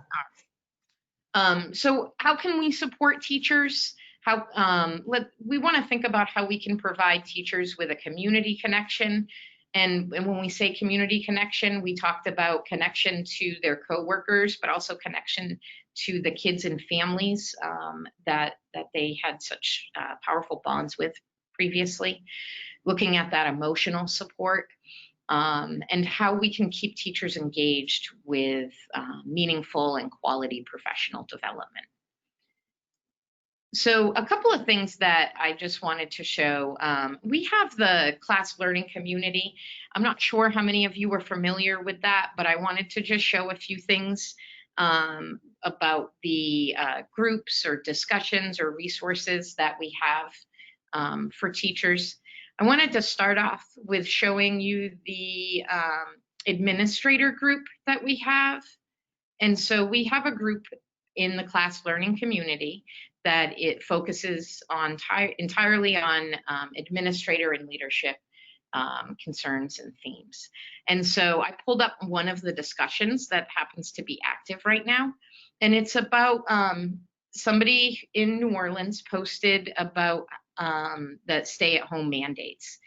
So how can we support teachers? We want to think about how we can provide teachers with a community connection. And when we say community connection, we talked about connection to their coworkers, but also connection to the kids and families that they had such powerful bonds with previously. Looking at that emotional support and how we can keep teachers engaged with meaningful and quality professional development. So a couple of things that I just wanted to show. We have the class learning community. I'm not sure how many of you are familiar with that, but I wanted to just show a few things about the groups or discussions or resources that we have for teachers. I wanted to start off with showing you the administrator group that we have. And so we have a group in the class learning community that it focuses on entirely on administrator and leadership concerns and themes. And so I pulled up one of the discussions that happens to be active right now. And it's about somebody in New Orleans posted about the stay-at-home mandates.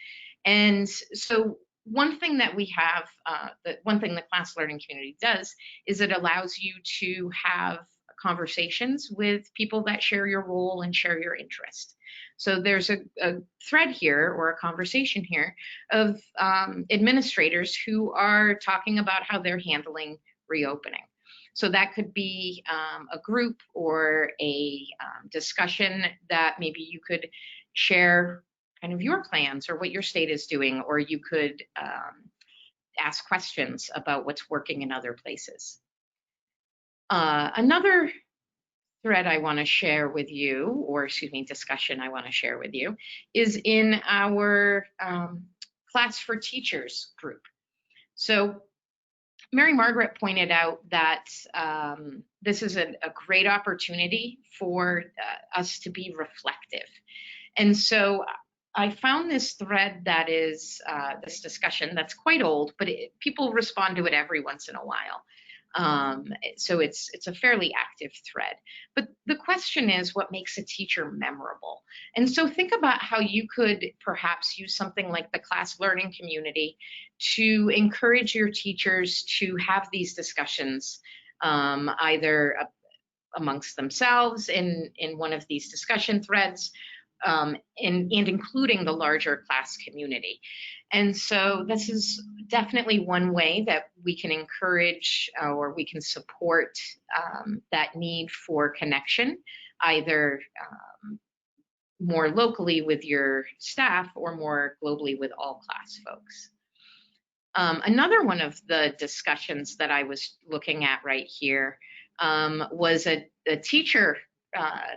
And so one thing that we have, one thing the class learning community does is it allows you to have conversations with people that share your role and share your interest. So there's a thread here or a conversation here of administrators who are talking about how they're handling reopening. So that could be a group or a discussion that maybe you could share kind of your plans or what your state is doing, or you could ask questions about what's working in other places. Another thread I want to share with you, or excuse me, discussion I want to share with you, is in our Class for Teachers group. So Mary Margaret pointed out that this is a great opportunity for us to be reflective. And so I found this thread that is this discussion that's quite old, but people respond to it every once in a while. So it's a fairly active thread. But the question is, what makes a teacher memorable? And so think about how you could perhaps use something like the class learning community to encourage your teachers to have these discussions, either amongst themselves in one of these discussion threads, and including the larger class community. And so this is definitely one way that we can encourage or we can support that need for connection, either more locally with your staff or more globally with all class folks. Another one of the discussions that I was looking at right here was a teacher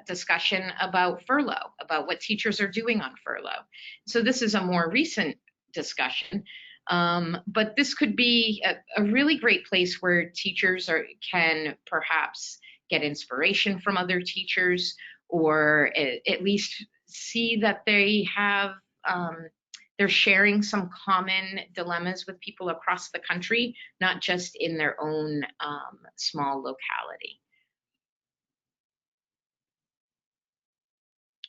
discussion about furlough, about what teachers are doing on furlough. So this is a more recent discussion, but this could be a really great place where teachers can perhaps get inspiration from other teachers, or at least see that they have, they're sharing some common dilemmas with people across the country, not just in their own small locality.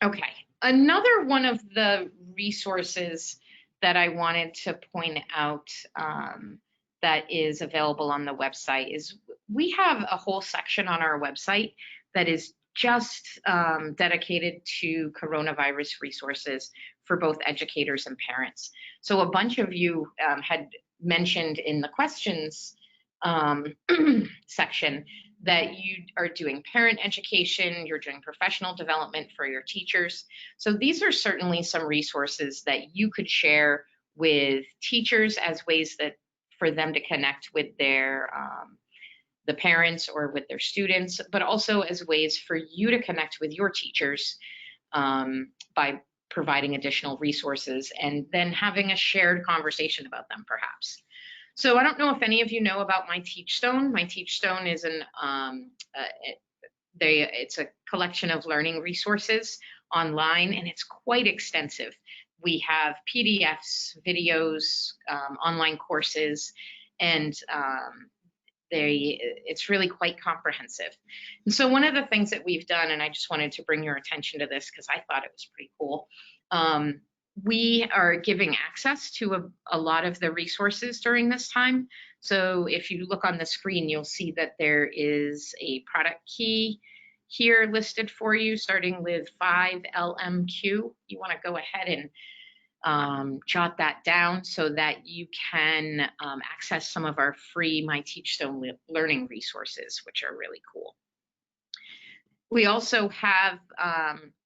Okay, another one of the resources that I wanted to point out that is available on the website is we have a whole section on our website that is just dedicated to coronavirus resources for both educators and parents. So a bunch of you had mentioned in the questions section that you are doing parent education, you're doing professional development for your teachers. So these are certainly some resources that you could share with teachers as ways that for them to connect with their the parents or with their students, but also as ways for you to connect with your teachers by providing additional resources and then having a shared conversation about them perhaps. So I don't know if any of you know about my Teachstone. My Teachstone is it's a collection of learning resources online, and it's quite extensive. We have PDFs, videos, online courses, and it's really quite comprehensive. And so one of the things that we've done, and I just wanted to bring your attention to this because I thought it was pretty cool, we are giving access to a lot of the resources during this time. So if you look on the screen, you'll see that there is a product key here listed for you, starting with 5LMQ. You want to go ahead and jot that down so that you can access some of our free My Teachstone learning resources, which are really cool. We also have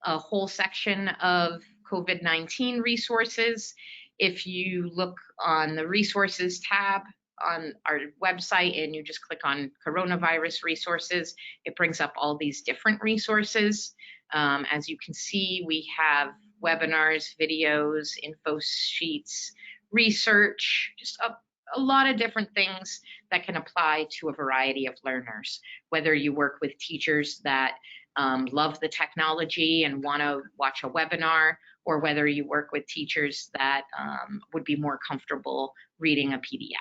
a whole section of COVID-19 resources. If you look on the resources tab on our website and you just click on coronavirus resources, it brings up all these different resources. As you can see, we have webinars, videos, info sheets, research, just a lot of different things that can apply to a variety of learners, whether you work with teachers that love the technology and want to watch a webinar, or whether you work with teachers that would be more comfortable reading a PDF.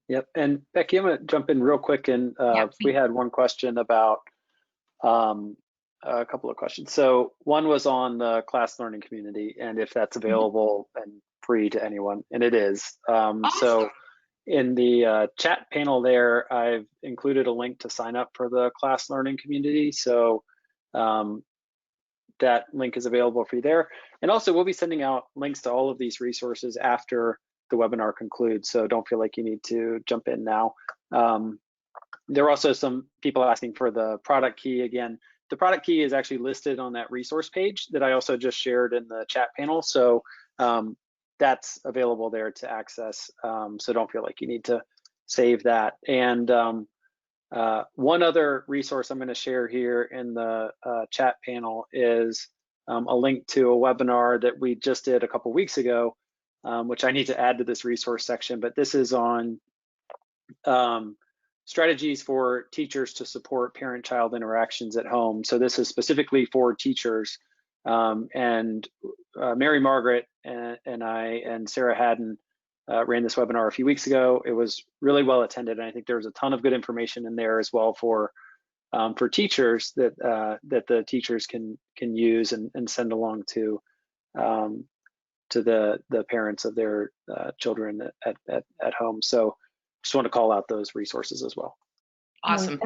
Yep, and Becky, I'm going to jump in real quick, and we had one question about a couple of questions. So one was on the class learning community and if that's available and free to anyone, and it is. Awesome. So in the chat panel there, I've included a link to sign up for the class learning community. So that link is available for you there. And also we'll be sending out links to all of these resources after the webinar concludes. So don't feel like you need to jump in now. There are also some people asking for the product key. Again, the product key is actually listed on that resource page that I also just shared in the chat panel. So that's available there to access. So don't feel like you need to save that. And one other resource I'm going to share here in the chat panel is a link to a webinar that we just did a couple weeks ago, which I need to add to this resource section, but this is on strategies for teachers to support parent-child interactions at home. So this is specifically for teachers. And Mary Margaret and I and Sarah Haddon ran this webinar a few weeks ago. It was really well attended, and I think there was a ton of good information in there as well for teachers that the teachers can use and send along to the parents of their children at home. So just want to call out those resources as well. Awesome.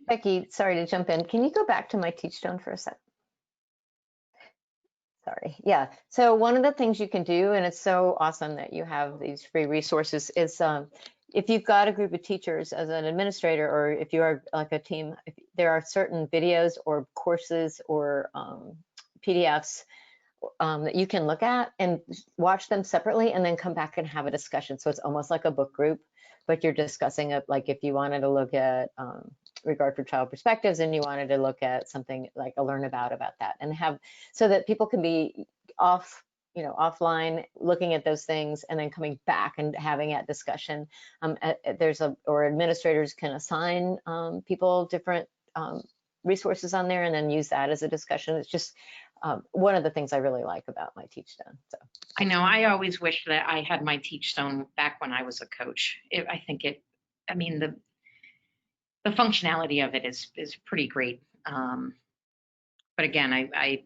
Becky, sorry to jump in. Can you go back to my Teachstone for a sec? Sorry. Yeah. So one of the things you can do, and it's so awesome that you have these free resources, is if you've got a group of teachers as an administrator, or if you are like a team, if there are certain videos or courses or PDFs that you can look at and watch them separately and then come back and have a discussion. So it's almost like a book group, but you're discussing it. Like if you wanted to look at regard for child perspectives and you wanted to look at something like a learn about that, and have so that people can be offline looking at those things and then coming back and having that discussion. Or administrators can assign people different resources on there and then use that as a discussion. It's just one of the things I really like about my Teachstone. So I know I always wish that I had my Teachstone back when I was a coach. I mean, the functionality of it is pretty great. But again, I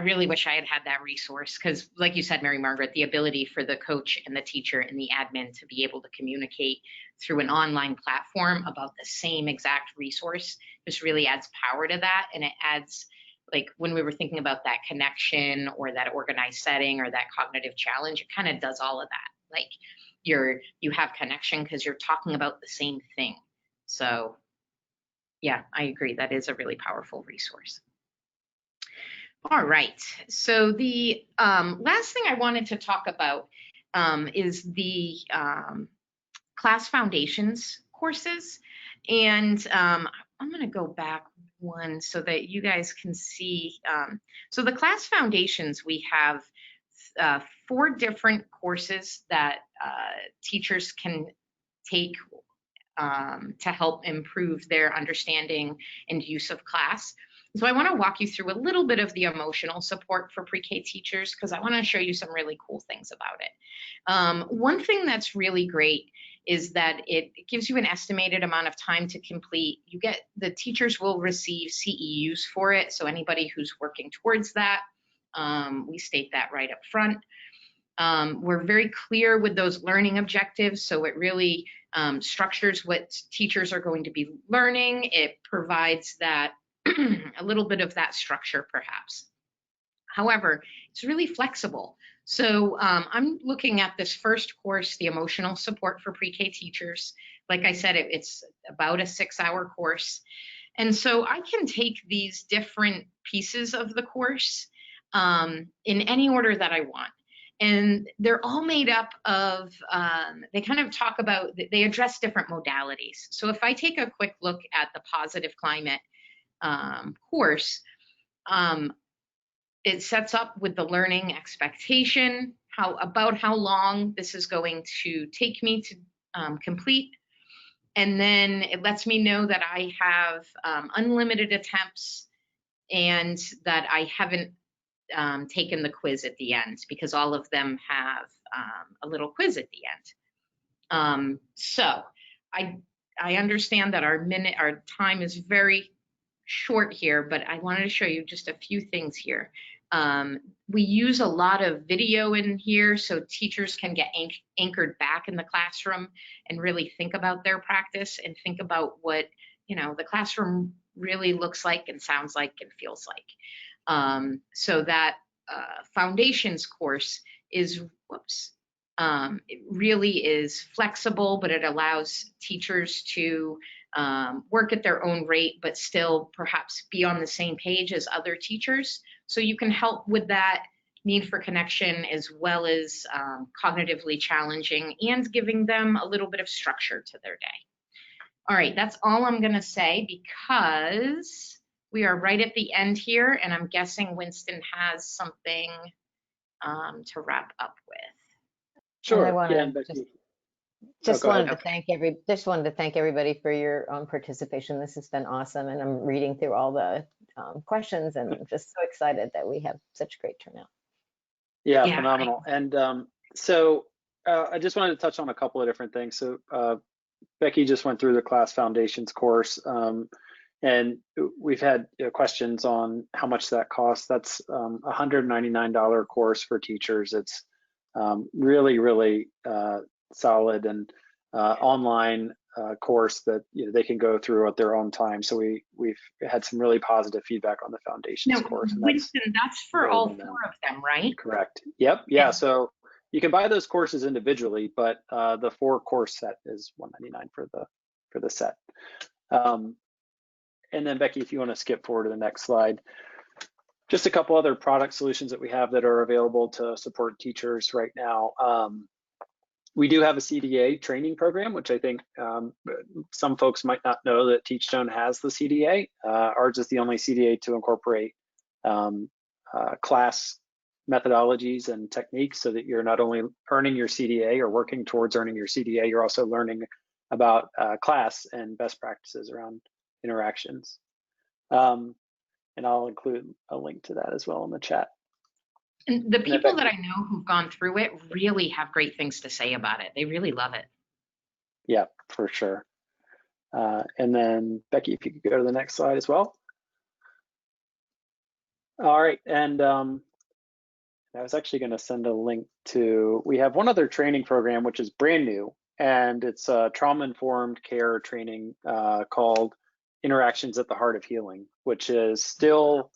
really wish I had that resource, because like you said, Mary Margaret, the ability for the coach and the teacher and the admin to be able to communicate through an online platform about the same exact resource just really adds power to that. And it adds, like when we were thinking about that connection or that organized setting or that cognitive challenge, it kind of does all of that. Like you have connection because you're talking about the same thing. So yeah, I agree. That is a really powerful resource. All right. So the last thing I wanted to talk about is the class foundations courses. And I'm going to go back one so that you guys can see. So the class foundations, we have 4 different courses that teachers can take to help improve their understanding and use of class. So I want to walk you through a little bit of the emotional support for pre-K teachers, because I want to show you some really cool things about it. One thing that's really great is that it gives you an estimated amount of time to complete. The teachers will receive CEUs for it. So anybody who's working towards that, we state that right up front. We're very clear with those learning objectives, so it really structures what teachers are going to be learning. It provides that a little bit of that structure, perhaps. However, it's really flexible. So I'm looking at this first course, the emotional support for pre-K teachers. Like I said, it's about a 6-hour course. And so I can take these different pieces of the course in any order that I want. And they're all made up of, they kind of talk about, they address different modalities. So if I take a quick look at the positive climate course, it sets up with the learning expectation, about how long this is going to take me to complete. And then it lets me know that I have unlimited attempts and that I haven't taken the quiz at the end, because all of them have a little quiz at the end. So I understand that our time is very short here, but I wanted to show you just a few things here. We use a lot of video in here so teachers can get anchored back in the classroom and really think about their practice and think about what, the classroom really looks like and sounds like and feels like. So that foundations course is, it really is flexible, but it allows teachers to work at their own rate, but still perhaps be on the same page as other teachers. So you can help with that need for connection, as well as cognitively challenging and giving them a little bit of structure to their day. All right, that's all I'm going to say, because we are right at the end here, and I'm guessing Winston has something to wrap up with. Sure. And I want Yeah, to Becky. just go wanted ahead. to thank everybody for your participation. This has been awesome, and I'm reading through all the questions, and I'm just so excited that we have such great turnout. Yeah, Yeah. phenomenal. And so I just wanted to touch on a couple of different things. So Becky just went through the class foundations course, and we've had questions on how much that costs. That's $199 course for teachers. It's really, really solid and online course that they can go through at their own time. So we've had some really positive feedback on the foundations course. And Winston, that's for all 4 of them, right? Correct. Yep. Yeah. So you can buy those courses individually, but the 4 course set is $199 for the set. And then Becky, if you want to skip forward to the next slide, just a couple other product solutions that we have that are available to support teachers right now. We do have a CDA training program, which I think some folks might not know that Teachstone has the CDA. Ours is the only CDA to incorporate class methodologies and techniques, so that you're not only earning your CDA or working towards earning your CDA, you're also learning about class and best practices around interactions. And I'll include a link to that as well in the chat. And the people that I know who've gone through it really have great things to say about it. They really love it. Yeah, for sure. And then Becky, if you could go to the next slide as well. All right, and I was actually going to send a link to, we have one other training program which is brand new, and it's a trauma-informed care training called Interactions at the Heart of Healing, which is still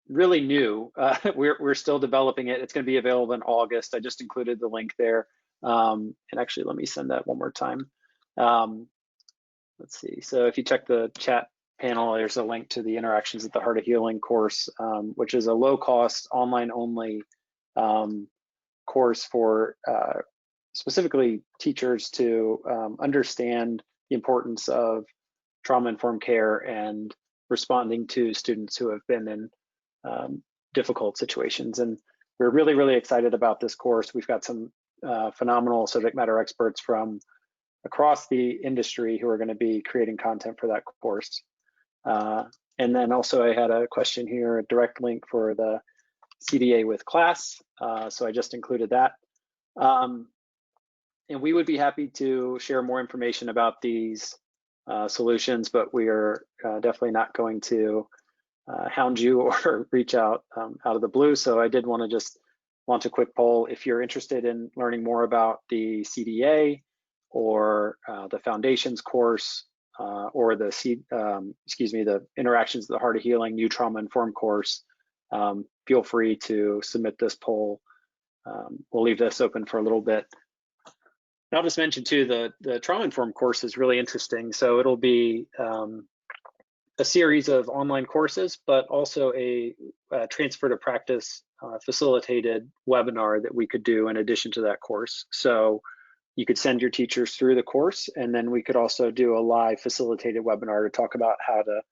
really new. We're still developing it. It's going to be available in August. I just included the link there. And actually, let me send that one more time. Let's see. So if you check the chat panel, there's a link to the Interactions at the Heart of Healing course, which is a low-cost, online-only course for specifically teachers to understand the importance of trauma-informed care and responding to students who have been in difficult situations. And we're really, really excited about this course. We've got some phenomenal subject matter experts from across the industry who are going to be creating content for that course. And then also I had a question here, a direct link for the CDA with class. So I just included that. And we would be happy to share more information about these solutions, but we are definitely not going to hound you or reach out out of the blue. So I did want to just launch a quick poll. If you're interested in learning more about the CDA or the Foundations course or the the Interactions at the Heart of Healing New Trauma Informed course, feel free to submit this poll. We'll leave this open for a little bit. And I'll just mention too, the Trauma Informed course is really interesting. So it'll be a series of online courses, but also a transfer to practice facilitated webinar that we could do in addition to that course. So you could send your teachers through the course, and then we could also do a live facilitated webinar to talk about how to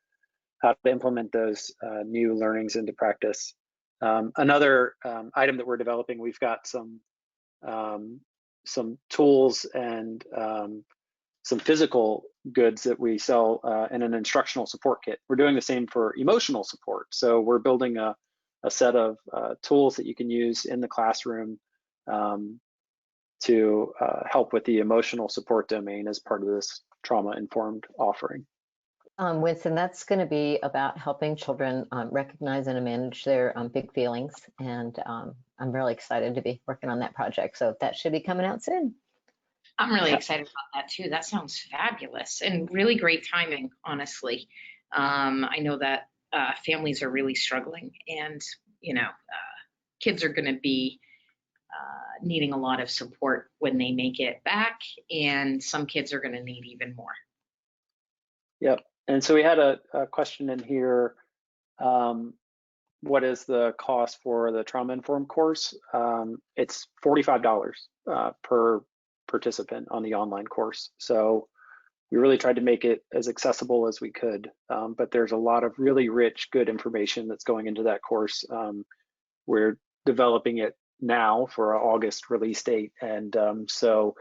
implement those new learnings into practice. Another item that we're developing, we've got some tools and some physical goods that we sell in an instructional support kit. We're doing the same for emotional support. So we're building a set of tools that you can use in the classroom to help with the emotional support domain as part of this trauma-informed offering. Winston, that's going to be about helping children recognize and manage their big feelings. And I'm really excited to be working on that project. So that should be coming out soon. I'm really excited about that too. That sounds fabulous and really great timing, honestly. I know that families are really struggling, and kids are going to be needing a lot of support when they make it back, and some kids are going to need even more. Yep. And so we had a question in here. What is the cost for the trauma-informed course? It's $45 per participant on the online course. So we really tried to make it as accessible as we could, but there's a lot of really rich, good information that's going into that course. We're developing it now for an August release date, and so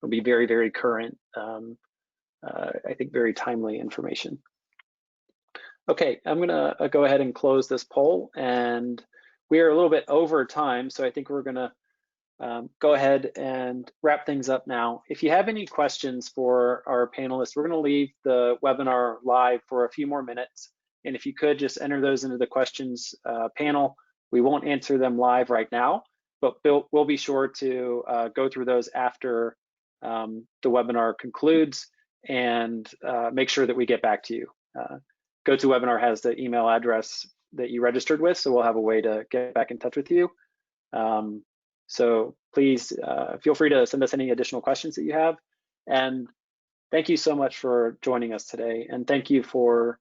it'll be very, very current, I think very timely information. Okay, I'm gonna go ahead and close this poll, and we are a little bit over time, so I think we're gonna go ahead and wrap things up now. If you have any questions for our panelists, we're gonna leave the webinar live for a few more minutes, and if you could just enter those into the questions panel. We won't answer them live right now, but we'll be sure to go through those after the webinar concludes and make sure that we get back to you. GoToWebinar has the email address that you registered with, so we'll have a way to get back in touch with you. So please feel free to send us any additional questions that you have. And thank you so much for joining us today. And thank you for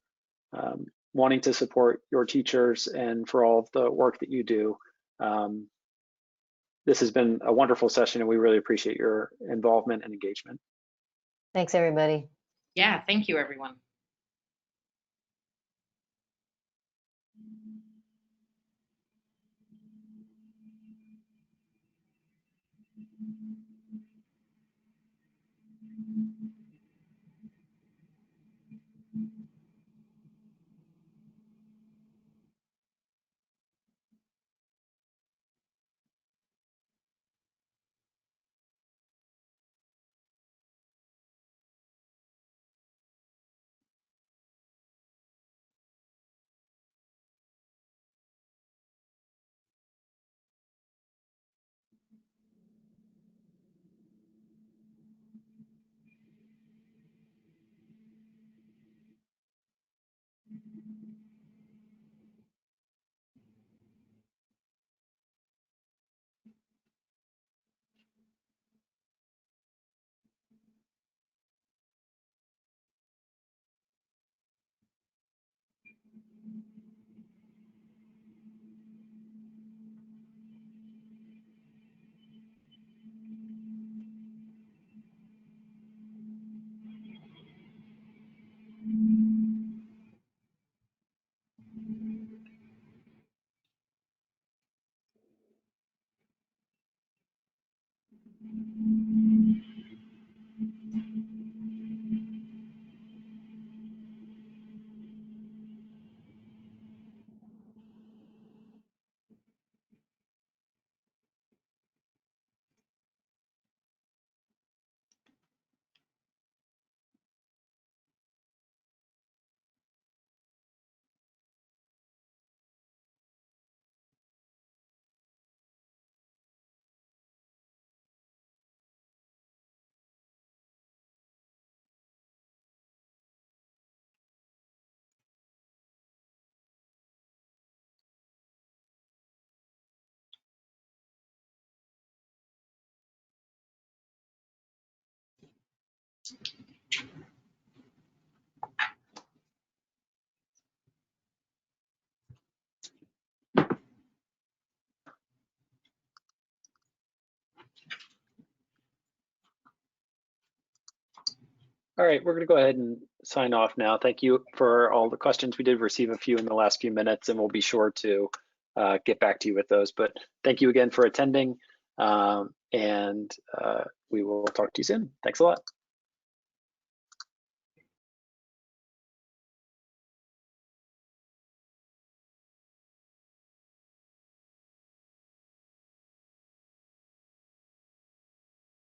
wanting to support your teachers and for all of the work that you do. This has been a wonderful session, and we really appreciate your involvement and engagement. Thanks, everybody. Yeah, thank you, everyone. All right, we're going to go ahead and sign off now. Thank you for all the questions. We did receive a few in the last few minutes, and we'll be sure to get back to you with those. But thank you again for attending, and we will talk to you soon. Thanks a lot.